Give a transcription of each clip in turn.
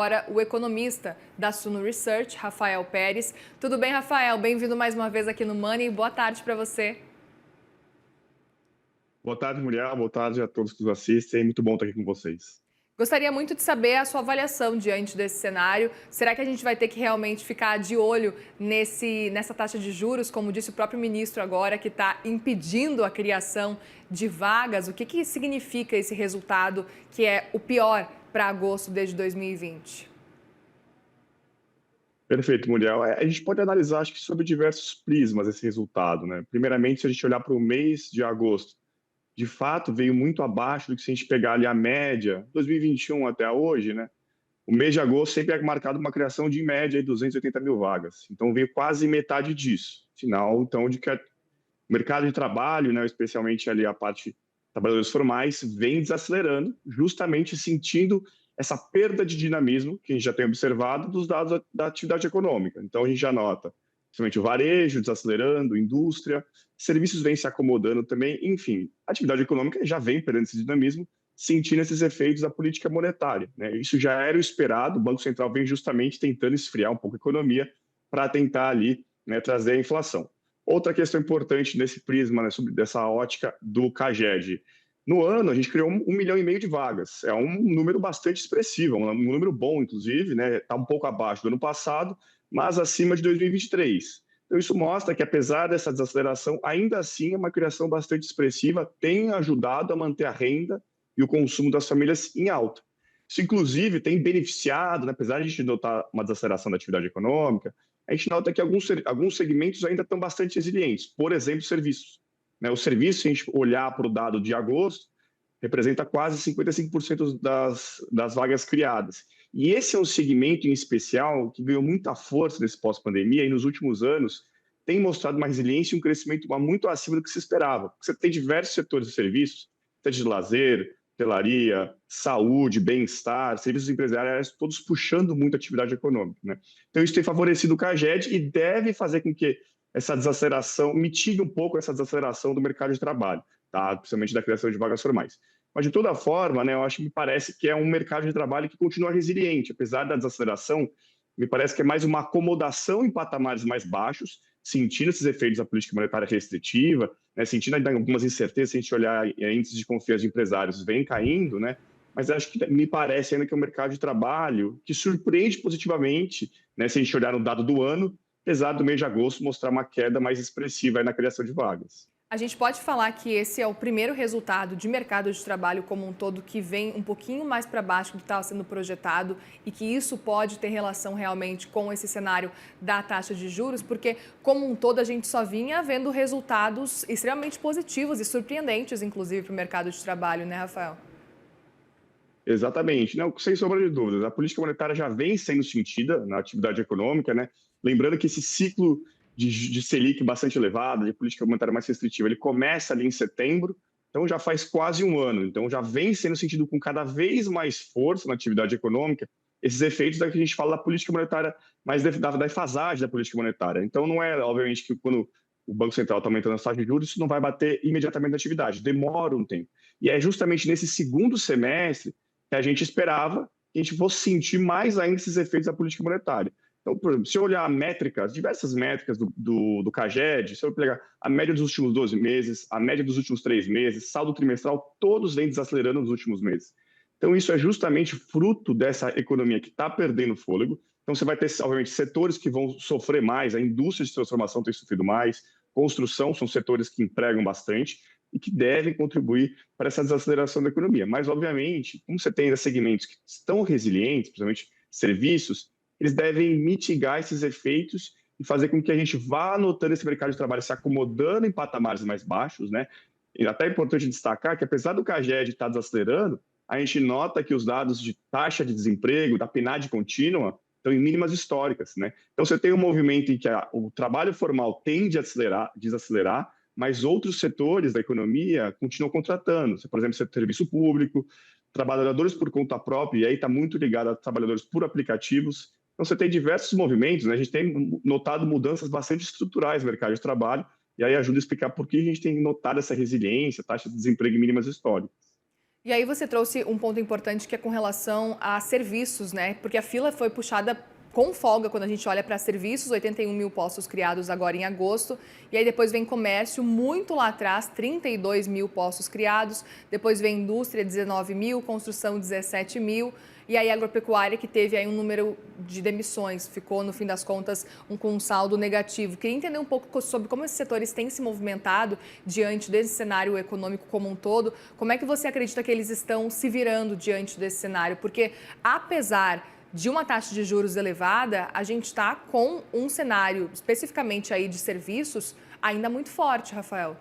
Agora, o economista da Suno Research, Rafael Pérez. Tudo bem, Rafael? Bem-vindo mais uma vez aqui no Money. Boa tarde para você. Boa tarde, Muriel. Boa tarde a todos que nos assistem. Muito bom estar aqui com vocês. Gostaria muito de saber a sua avaliação diante desse cenário. Será que a gente vai ter que realmente ficar de olho nessa taxa de juros, como disse o próprio ministro agora, que está impedindo a criação de vagas? O que significa esse resultado que é o pior para agosto desde 2020? Perfeito, Muriel. A gente pode analisar, acho que, sob diversos prismas esse resultado, né? Primeiramente, se a gente olhar para o mês de agosto, de fato, veio muito abaixo do que se a gente pegar ali a média, 2021 até hoje, né? O mês de agosto sempre é marcado uma criação de, em média, 280 mil vagas. Então, veio quase metade disso. Sinal, então, de que o mercado de trabalho, né, especialmente ali a parte de trabalhadores formais, vem desacelerando, justamente sentindo essa perda de dinamismo que a gente já tem observado dos dados da atividade econômica. Então, a gente já nota, principalmente o varejo desacelerando, indústria, serviços vêm se acomodando também, enfim, a atividade econômica já vem perdendo esse dinamismo, sentindo esses efeitos da política monetária, né? Isso já era o esperado, o Banco Central vem justamente tentando esfriar um pouco a economia para tentar ali, né, trazer a inflação. Outra questão importante nesse prisma, né, sobre dessa ótica do CAGED. No ano, a gente criou 1,5 milhão de vagas. É um número bastante expressivo, um número bom, inclusive, né? Está um pouco abaixo do ano passado, mas acima de 2023. Então, isso mostra que, apesar dessa desaceleração, ainda assim é uma criação bastante expressiva, tem ajudado a manter a renda e o consumo das famílias em alta. Isso, inclusive, tem beneficiado, né, apesar de a gente notar uma desaceleração da atividade econômica, a gente nota que alguns segmentos ainda estão bastante resilientes. Por exemplo, serviços. Né? O serviço, se a gente olhar para o dado de agosto, representa quase 55% das vagas criadas. E esse é um segmento em especial que ganhou muita força nesse pós-pandemia e nos últimos anos tem mostrado uma resiliência e um crescimento muito acima do que se esperava. Você tem diversos setores de serviços, seja de lazer, hotelaria, saúde, bem-estar, serviços empresariais, todos puxando muito a atividade econômica. Né? Então, isso tem favorecido o CAGED e deve fazer com que essa desaceleração, mitigue um pouco essa desaceleração do mercado de trabalho, tá? Principalmente da criação de vagas formais. Mas, de toda forma, né, eu acho que me parece que é um mercado de trabalho que continua resiliente, apesar da desaceleração, me parece que é mais uma acomodação em patamares mais baixos, sentindo esses efeitos da política monetária restritiva, né, sentindo ainda algumas incertezas, se a gente olhar índices de confiança de empresários vem caindo, né, mas acho que me parece ainda que é um mercado de trabalho que surpreende positivamente, né, se a gente olhar no dado do ano, apesar do mês de agosto mostrar uma queda mais expressiva na criação de vagas. A gente pode falar que esse é o primeiro resultado de mercado de trabalho como um todo que vem um pouquinho mais para baixo do que estava sendo projetado e que isso pode ter relação realmente com esse cenário da taxa de juros, porque como um todo a gente só vinha vendo resultados extremamente positivos e surpreendentes, inclusive, para o mercado de trabalho, né, Rafael? Exatamente, não, sem sombra de dúvidas. A política monetária já vem sendo sentida na atividade econômica, né? Lembrando que esse ciclo de Selic bastante elevado, de política monetária mais restritiva, ele começa ali em setembro, então já faz quase um ano. Então já vem sendo sentido com cada vez mais força na atividade econômica esses efeitos da que a gente fala da política monetária, mais da defasagem da política monetária. Então não é, obviamente, que quando o Banco Central está aumentando as taxas de juros, isso não vai bater imediatamente na atividade, demora um tempo. E é justamente nesse segundo semestre que a gente esperava que a gente fosse sentir mais ainda esses efeitos da política monetária. Então, por exemplo, se eu olhar métricas, diversas métricas do CAGED, se eu pegar a média dos últimos 12 meses, a média dos últimos 3 meses, saldo trimestral, todos vêm desacelerando nos últimos meses. Então, isso é justamente fruto dessa economia que está perdendo fôlego. Então, você vai ter, obviamente, setores que vão sofrer mais, a indústria de transformação tem sofrido mais, construção são setores que empregam bastante, e que devem contribuir para essa desaceleração da economia. Mas, obviamente, como você tem segmentos que estão resilientes, principalmente serviços, eles devem mitigar esses efeitos e fazer com que a gente vá notando esse mercado de trabalho se acomodando em patamares mais baixos, né? E até é importante destacar que, apesar do CAGED estar desacelerando, a gente nota que os dados de taxa de desemprego, da PNAD contínua, estão em mínimas históricas, né? Então, você tem um movimento em que o trabalho formal tende a desacelerar, mas outros setores da economia continuam contratando. Por exemplo, serviço público, trabalhadores por conta própria, e aí está muito ligado a trabalhadores por aplicativos. Então, você tem diversos movimentos, né? A gente tem notado mudanças bastante estruturais no mercado de trabalho, e aí ajuda a explicar por que a gente tem notado essa resiliência, taxa de desemprego em mínimas históricas. E aí você trouxe um ponto importante que é com relação a serviços, né? Porque a fila foi puxada com folga quando a gente olha para serviços, 81 mil postos criados agora em agosto, e aí depois vem comércio, muito lá atrás, 32 mil postos criados, depois vem indústria, 19 mil, construção, 17 mil, e aí a agropecuária que teve aí um número de demissões, ficou no fim das contas com um saldo negativo. Queria entender um pouco sobre como esses setores têm se movimentado diante desse cenário econômico como um todo. Como é que você acredita que eles estão se virando diante desse cenário? Porque apesar de uma taxa de juros elevada, a gente está com um cenário especificamente aí de serviços ainda muito forte, Rafael.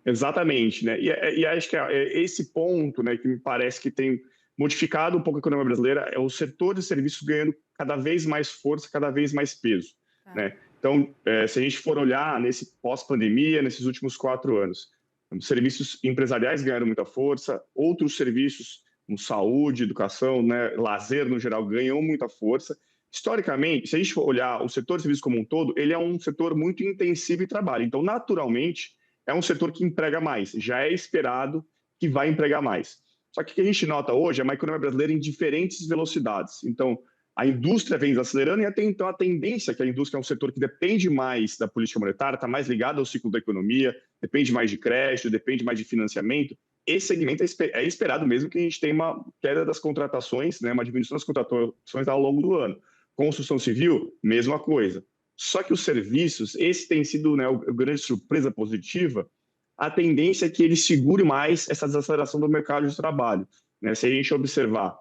Exatamente, né? E acho que esse ponto, né, que me parece que tem modificado um pouco a economia brasileira é o setor de serviços ganhando cada vez mais força, cada vez mais peso, Tá. né? Então, se a gente for olhar nesse pós-pandemia, nesses últimos 4 anos, os serviços empresariais ganharam muita força, outros serviços, como saúde, educação, né, lazer no geral, ganhou muita força. Historicamente, se a gente for olhar o setor de serviços como um todo, ele é um setor muito intensivo em trabalho. Então, naturalmente, é um setor que emprega mais, já é esperado que vai empregar mais. Só que o que a gente nota hoje é uma economia brasileira em diferentes velocidades. Então, a indústria vem desacelerando e até então a tendência é que a indústria é um setor que depende mais da política monetária, está mais ligado ao ciclo da economia, depende mais de crédito, depende mais de financiamento. Esse segmento é esperado mesmo que a gente tenha uma queda das contratações, né, uma diminuição das contratações ao longo do ano. Construção civil, mesma coisa. Só que os serviços, esse tem sido, né, a grande surpresa positiva, a tendência é que ele segure mais essa desaceleração do mercado de trabalho, né? Se a gente observar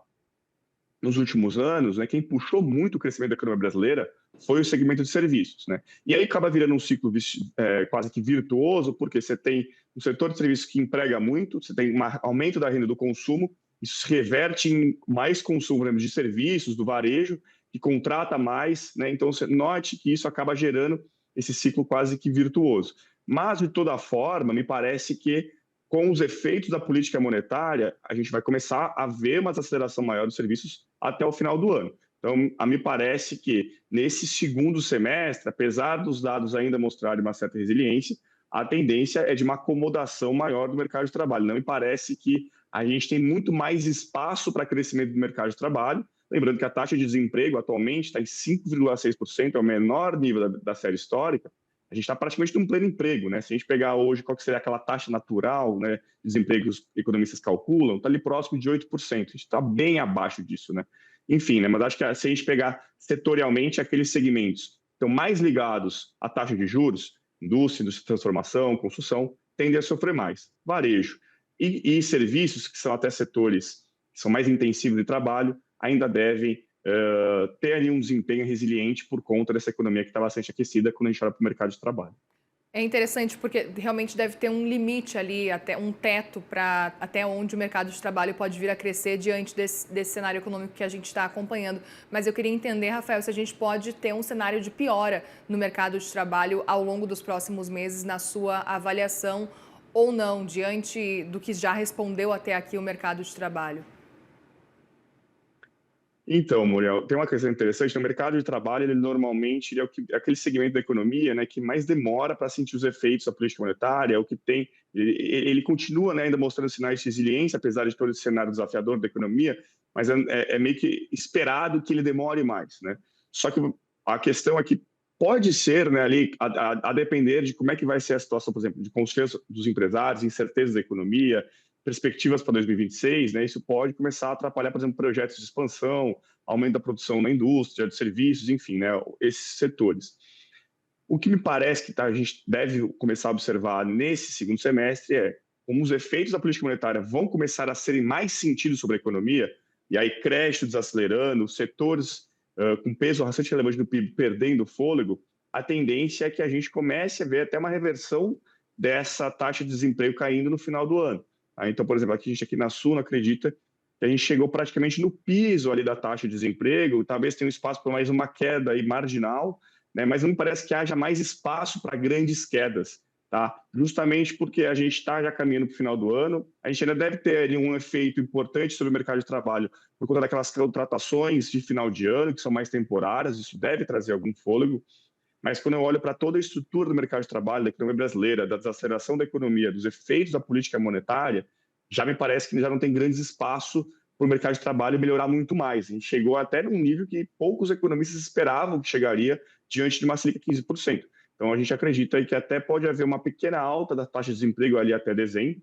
nos últimos anos, né, quem puxou muito o crescimento da economia brasileira foi o segmento de serviços, né? E aí acaba virando um ciclo quase que virtuoso, porque você tem um setor de serviços que emprega muito, você tem um aumento da renda do consumo, isso se reverte em mais consumo, por exemplo, de serviços, do varejo, que contrata mais, né? Então, você note que isso acaba gerando esse ciclo quase que virtuoso. Mas, de toda forma, me parece que com os efeitos da política monetária, a gente vai começar a ver uma desaceleração maior dos serviços até o final do ano. Então, a me parece que nesse segundo semestre, apesar dos dados ainda mostrarem uma certa resiliência, a tendência é de uma acomodação maior do mercado de trabalho. Não me parece que a gente tem muito mais espaço para crescimento do mercado de trabalho. Lembrando que a taxa de desemprego atualmente está em 5,6%, é o menor nível da série histórica. A gente está praticamente num pleno emprego, né? Se a gente pegar hoje qual que seria aquela taxa natural, né, de desemprego que os economistas calculam, está ali próximo de 8%. A gente está bem abaixo disso, né? Enfim, né? Mas acho que se a gente pegar setorialmente aqueles segmentos que estão mais ligados à taxa de juros, indústria de transformação, construção, tendem a sofrer mais. Varejo e serviços, que são até setores que são mais intensivos de trabalho, ainda devem ter ali um desempenho resiliente por conta dessa economia que está bastante aquecida quando a gente olha para o mercado de trabalho. É interessante porque realmente deve ter um limite ali, até um teto para até onde o mercado de trabalho pode vir a crescer diante desse cenário econômico que a gente está acompanhando. Mas eu queria entender, Rafael, se a gente pode ter um cenário de piora no mercado de trabalho ao longo dos próximos meses, na sua avaliação, ou não, diante do que já respondeu até aqui o mercado de trabalho. Então, Muriel, tem uma questão interessante. No mercado de trabalho, ele normalmente ele é aquele segmento da economia, né, que mais demora para sentir os efeitos da política monetária, é o que tem. Ele continua, né, ainda mostrando sinais de resiliência, apesar de todo esse cenário desafiador da economia, mas é meio que esperado que ele demore mais, né? Só que a questão é que pode ser, né, ali, a depender de como é que vai ser a situação, por exemplo, de confiança dos empresários, incerteza da economia, perspectivas para 2026, né, isso pode começar a atrapalhar, por exemplo, projetos de expansão, aumento da produção na indústria, de serviços, enfim, né, esses setores. O que me parece que a gente deve começar a observar nesse segundo semestre é como os efeitos da política monetária vão começar a serem mais sentidos sobre a economia, e aí crédito desacelerando, setores com peso bastante relevante do PIB perdendo fôlego, a tendência é que a gente comece a ver até uma reversão dessa taxa de desemprego caindo no final do ano. Então, por exemplo, aqui, a gente aqui na Suno acredita que a gente chegou praticamente no piso ali da taxa de desemprego, talvez tenha um espaço para mais uma queda aí marginal, né? Mas não me parece que haja mais espaço para grandes quedas, tá? Justamente porque a gente está já caminhando para o final do ano, a gente ainda deve ter ali um efeito importante sobre o mercado de trabalho por conta daquelas contratações de final de ano, que são mais temporárias, isso deve trazer algum fôlego, mas quando eu olho para toda a estrutura do mercado de trabalho, da economia brasileira, da desaceleração da economia, dos efeitos da política monetária, já me parece que já não tem grandes espaço para o mercado de trabalho melhorar muito mais. A gente chegou até num nível que poucos economistas esperavam que chegaria diante de uma Selic a 15%. Então, a gente acredita aí que até pode haver uma pequena alta da taxa de desemprego ali até dezembro,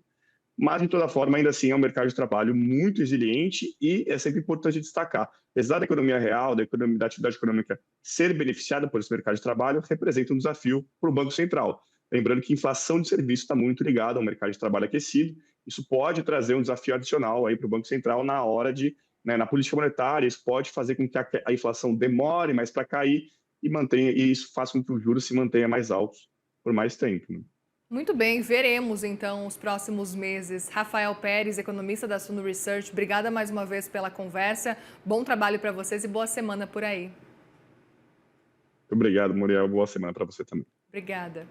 mas, de toda forma, ainda assim é um mercado de trabalho muito resiliente e é sempre importante destacar. Apesar da economia real, da atividade econômica ser beneficiada por esse mercado de trabalho, representa um desafio para o Banco Central. Lembrando que a inflação de serviços está muito ligada ao mercado de trabalho aquecido. Isso pode trazer um desafio adicional aí para o Banco Central na hora de, né, na política monetária. Isso pode fazer com que a inflação demore mais para cair e isso faça com que os juros se mantenham mais altos por mais tempo, né? Muito bem, veremos então os próximos meses. Rafael Pérez, economista da Suno Research, obrigada mais uma vez pela conversa. Bom trabalho para vocês e boa semana por aí. Obrigado, Muriel. Boa semana para você também. Obrigada.